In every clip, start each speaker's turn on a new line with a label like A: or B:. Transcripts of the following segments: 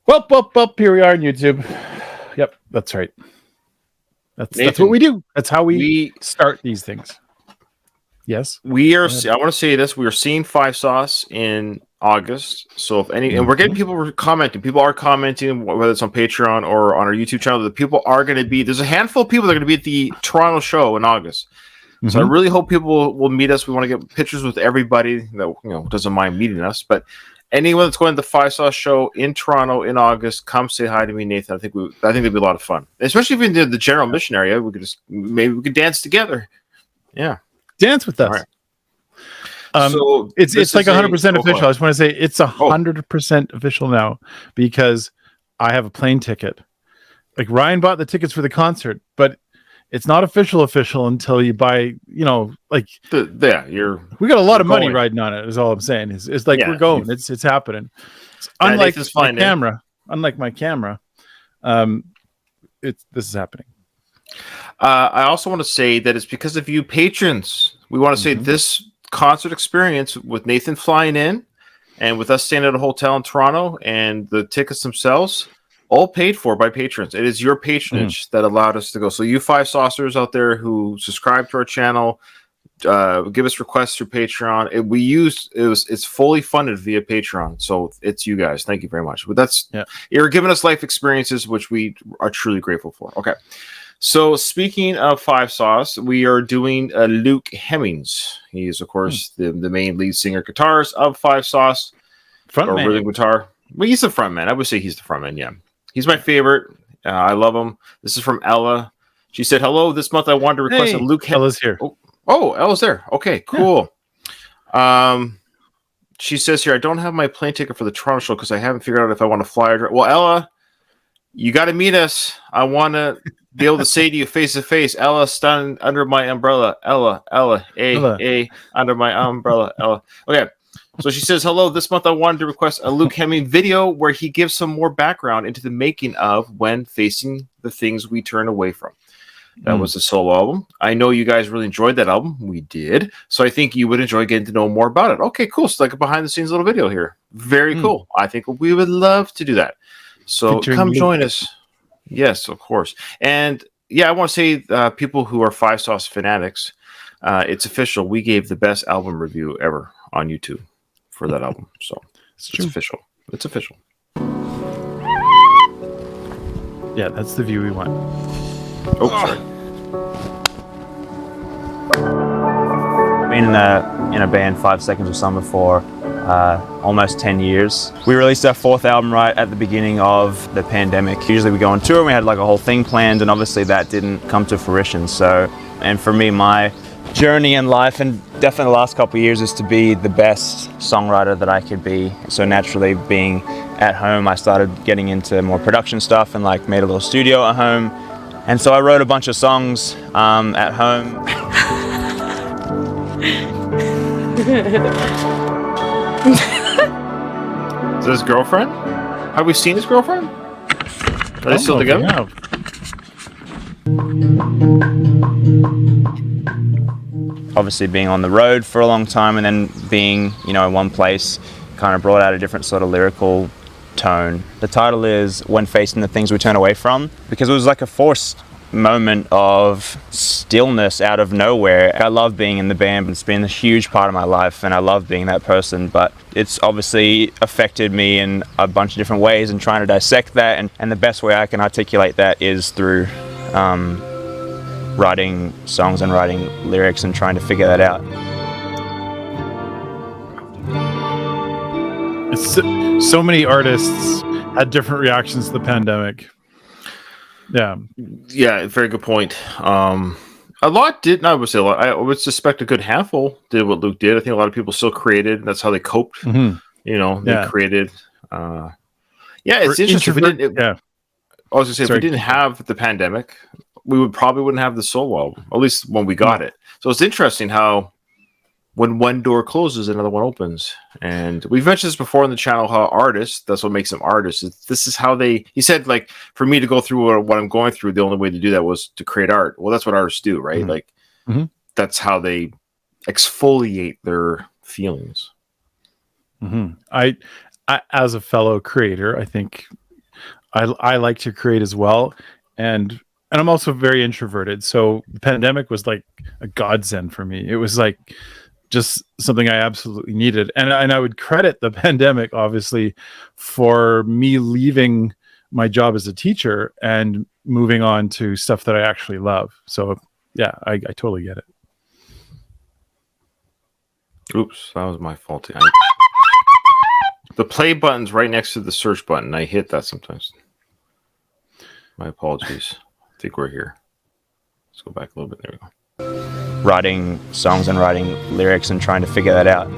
A: Well, here we are on YouTube. Yep, that's right. That's what we do. That's how we start these things. Yes,
B: we are. I want to say this: we are seeing Five Sauce in August. So if any, and we're getting people commenting. People are commenting, whether it's on Patreon or on our YouTube channel. The people are going to be. There's a handful of people that are going to be at the Toronto show in August. So I really hope people will meet us. We want to get pictures with everybody that doesn't mind meeting us. But anyone that's going to the Five Sauce show in Toronto in August, come say hi to me, Nathan. I think it'd be a lot of fun, especially if we did the general mission area. We could maybe we could dance together. Yeah,
A: dance with us. Right. So it's like 100% official. I just want to say it's 100% official now because I have a plane ticket. Like Ryan bought the tickets for the concert, but it's not official until you buy, we got a lot of money riding on it is all I'm saying. It's like we're going. It's happening. Unlike my camera. Unlike my camera. This is happening.
B: I also want to say that it's because of you patrons. We want to say this concert experience with Nathan flying in and with us staying at a hotel in Toronto and the tickets themselves all paid for by patrons. It is your patronage that allowed us to go. So you Five Saucers out there who subscribe to our channel, give us requests through Patreon. It's fully funded via Patreon. So it's you guys. Thank you very much. But you're giving us life experiences, which we are truly grateful for. Okay. So speaking of Five Sauce, we are doing Luke Hemmings. He is, of course, the main lead singer guitarist of Five Sauce.
A: Frontman.
B: Rhythm guitar. Well, he's the frontman. I would say he's the frontman, yeah. He's my favorite. I love him. This is from Ella. She said, hello, this month I wanted to request a Luke Hemmings.
A: Ella's here.
B: Oh, Ella's there. Okay, cool. Yeah. She says here, I don't have my plane ticket for the Toronto show because I haven't figured out if I want to fly or drive. Well, Ella, you got to meet us. I want to be able to say to you face to face, Ella, stand under my umbrella. Ella, under my umbrella. Ella. Okay. So she says, hello, this month I wanted to request a Luke Hemming video where he gives some more background into the making of When Facing the Things We Turn Away From. That was a solo album. I know you guys really enjoyed that album. We did. So I think you would enjoy getting to know more about it. Okay, cool. So like a behind the scenes little video here. Very cool. I think we would love to do that. So come join us. Yes, of course. And yeah, I want to say people who are Five Sauce fanatics, it's official. We gave the best album review ever on YouTube for that album. So it's official. It's official.
A: Yeah, that's the view we want.
B: Oh, sorry.
C: Been in a band 5 Seconds of Summer for almost 10 years. We released our 4th album right at the beginning of the pandemic. Usually we go on tour and we had like a whole thing planned, and obviously that didn't come to fruition. So, and for me, my journey in life and definitely the last couple of years is to be the best songwriter that I could be. So naturally, being at home, I started getting into more production stuff and like made a little studio at home. And so I wrote a bunch of songs at home.
B: Is this his girlfriend? Have we seen his girlfriend? Are they still together?
C: Obviously being on the road for a long time and then being, in one place kind of brought out a different sort of lyrical tone. The title is When Facing the Things We Turn Away From, because it was like a forced moment of stillness out of nowhere. I love being in the band. It's been a huge part of my life and I love being that person, but it's obviously affected me in a bunch of different ways, and trying to dissect that and the best way I can articulate that is through writing songs and writing lyrics and trying to figure that out.
A: So many artists had different reactions to the pandemic.
B: Yeah, very good point. A lot didn't. I would say a lot. I would suspect a good handful did what Luke did. I think a lot of people still created. That's how they coped. They created. It's interesting. I was gonna say, if we didn't have the pandemic, we wouldn't have the solo album, at least when we got it. So it's interesting how when one door closes, another one opens. And we've mentioned this before on the channel, how artists, that's what makes them artists. This is how he said, like, for me to go through what I'm going through, the only way to do that was to create art. Well, that's what artists do, right? That's how they exfoliate their feelings.
A: I, as a fellow creator, I think I like to create as well, and I'm also very introverted. So the pandemic was like a godsend for me. It was like just something I absolutely needed, and I would credit the pandemic obviously for me leaving my job as a teacher and moving on to stuff that I actually love. So yeah, I totally get it.
B: Oops, that was my fault. The play button's right next to the search button. I hit that sometimes. My apologies. I think we're here. Let's go back a little bit. There we go.
C: Writing songs and writing lyrics and trying to figure that out.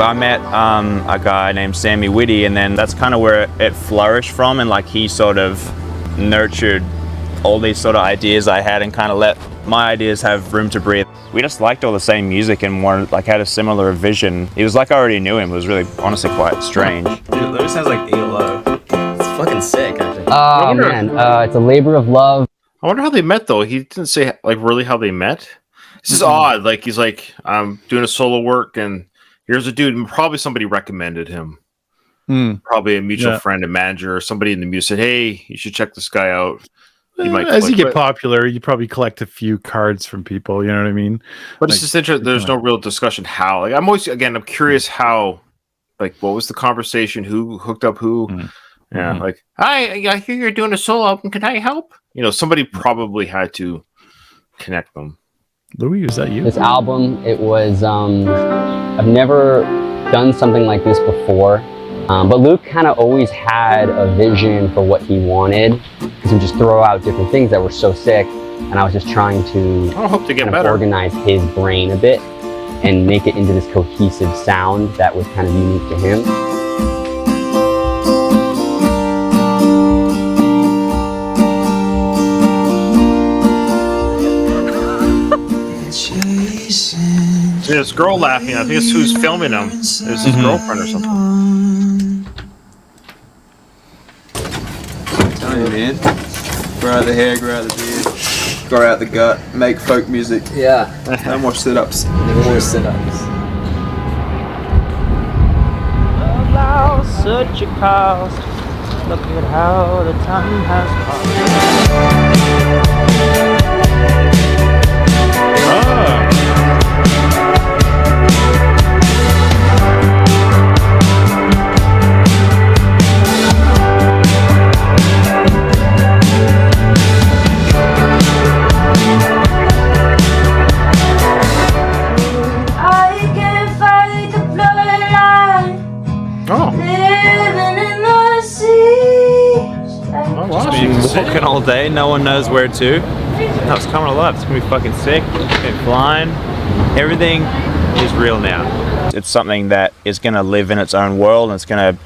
C: I met a guy named Sammy Whitty, and then that's kind of where it flourished from, and like he sort of nurtured all these sort of ideas I had and kind of let my ideas have room to breathe. We just liked all the same music and had a similar vision. It was like I already knew him. It was really honestly quite strange.
D: Dude, it literally sounds like ELO. It's fucking sick, actually.
E: Oh man, it's a labor of love.
B: I wonder how they met though. He didn't say like really how they met. This is odd. Like he's like, I'm doing a solo work and here's a dude, and probably somebody recommended him. Probably a mutual friend, a manager, or somebody in the music said, "Hey, you should check this guy out."
A: As you get popular, you probably collect a few cards from people. You know what I mean?
B: But it's just interesting. There's no real discussion how. Like I'm curious how. Like, what was the conversation? Who hooked up who? Yeah, like I hear you're doing a solo album. Can I help? You know, somebody probably had to connect them.
A: Louis, is that you?
E: This album, it was, I've never done something like this before, but Luke kind of always had a vision for what he wanted, because he would just throw out different things that were so sick, and I was just trying to, organize his brain a bit and make it into this cohesive sound that was kind of unique to him.
B: There's this girl laughing. I think it's who's filming him. It's his girlfriend or something.
D: I'm telling you, man. Grow out the hair, grow out the beard, grow out the gut, make folk music.
F: Yeah.
D: No more sit-ups.
F: No more sit-ups.
G: Such a cost. Look at how the time has passed.
C: Walking all day, no one knows where to. No, it's coming alive. It's gonna be fucking sick. It's flying. Everything is real now. It's something that is gonna live in its own world, and it's gonna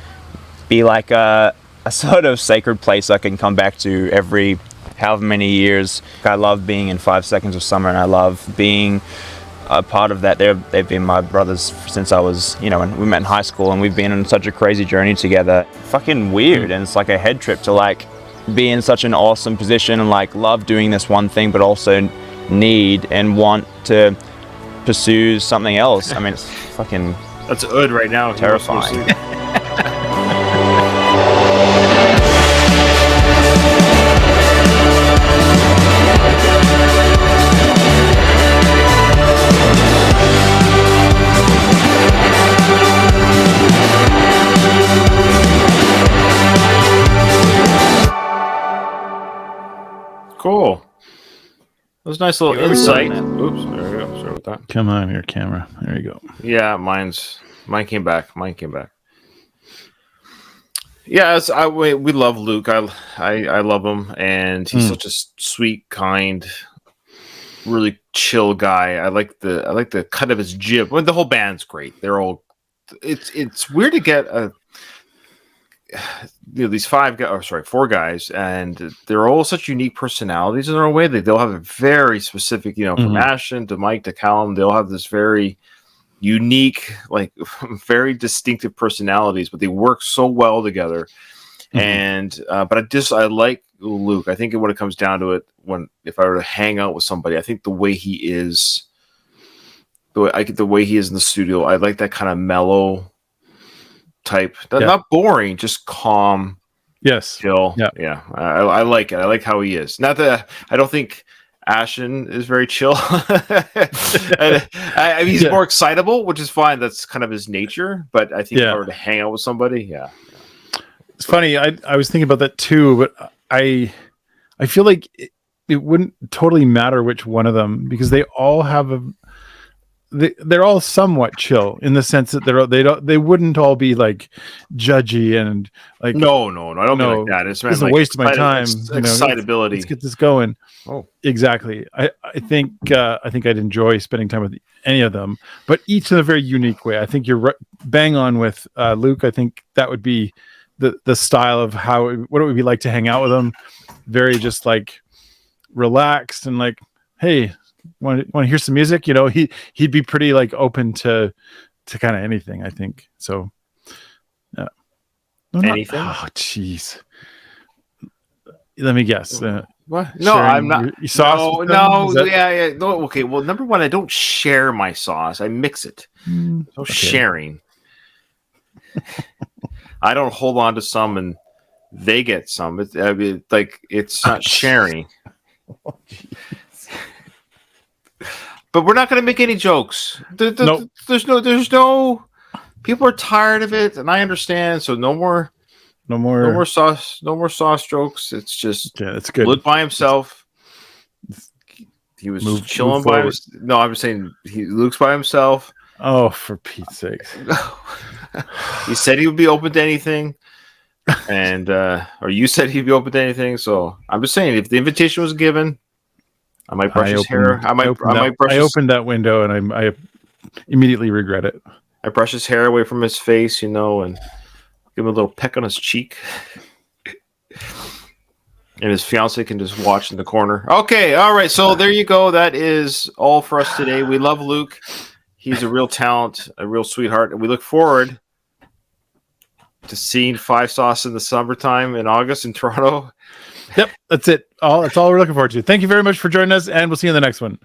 C: be like a sort of sacred place I can come back to every however many years. I love being in 5 Seconds of Summer, and I love being a part of that. They've been my brothers since I was, when we met in high school, and we've been on such a crazy journey together. Fucking weird, and it's like a head trip to like be in such an awesome position and like love doing this one thing, but also need and want to pursue something else. I mean, it's fucking
B: that's Ud right now.
C: Terrifying.
B: Cool. That was a nice little insight. Oops, there we go. Sorry about that.
A: Come on, your camera. There you go.
B: Yeah, mine came back. Yeah, we love Luke. I love him, and he's such a sweet, kind, really chill guy. I like the cut of his jib. Well, the whole band's great. They're all. It's weird to get these four guys, and they're all such unique personalities in their own way. They'll have a very specific, from Ashton to Mike to Callum, they'll have this very unique, like very distinctive personalities, but they work so well together. And but I like Luke. I think when it comes down to it, if I were to hang out with somebody, I think the way he is, the way he is in the studio, I like that kind of mellow type. Not boring, just calm.
A: Yes.
B: Chill. Yeah. I like it. I like how he is. Not that I don't think Ashen is very chill. He's more excitable, which is fine. That's kind of his nature. But I think if I were to hang out with somebody,
A: it's funny. I was thinking about that too, but I feel like it wouldn't totally matter which one of them, because they all have they're all somewhat chill in the sense that they wouldn't all be like judgy and like
B: no, I don't mean like that. It's
A: a waste of my time.
B: Excitability.
A: Let's get this going.
B: Oh,
A: exactly. I think I'd enjoy spending time with any of them, but each in a very unique way. I think you're bang on with Luke. I think that would be the style of what it would be like to hang out with him. Very just like relaxed and like, hey, want to hear some music? He'd be pretty like open to kind of anything, I think. So yeah.
B: Anything?
A: Oh jeez. Let me guess.
B: What? No, I'm not.
A: Your sauce?
B: No. Yeah. No, okay. Well, number one, I don't share my sauce. I mix it. No sharing. I don't hold on to some and they get some. It's not sharing. But we're not going to make any jokes.
A: Nope.
B: There's no. People are tired of it, and I understand. So no more sauce. No more sauce jokes. It's just
A: that's good.
B: Luke by himself. He was chilling by himself. No, I'm just saying Luke's by himself.
A: Oh, for Pete's sake!
B: He said he would be open to anything, and or you said he'd be open to anything. So I'm just saying, if the invitation was given, I might brush his hair. I
A: opened that window and I immediately regret it.
B: I brush his hair away from his face, and give him a little peck on his cheek. And his fiance can just watch in the corner. Okay, all right. So there you go. That is all for us today. We love Luke. He's a real talent, a real sweetheart, and we look forward to seeing Five Sauce in the summertime in August in Toronto.
A: Yep, that's it. That's all we're looking forward to. Thank you very much for joining us, and we'll see you in the next one.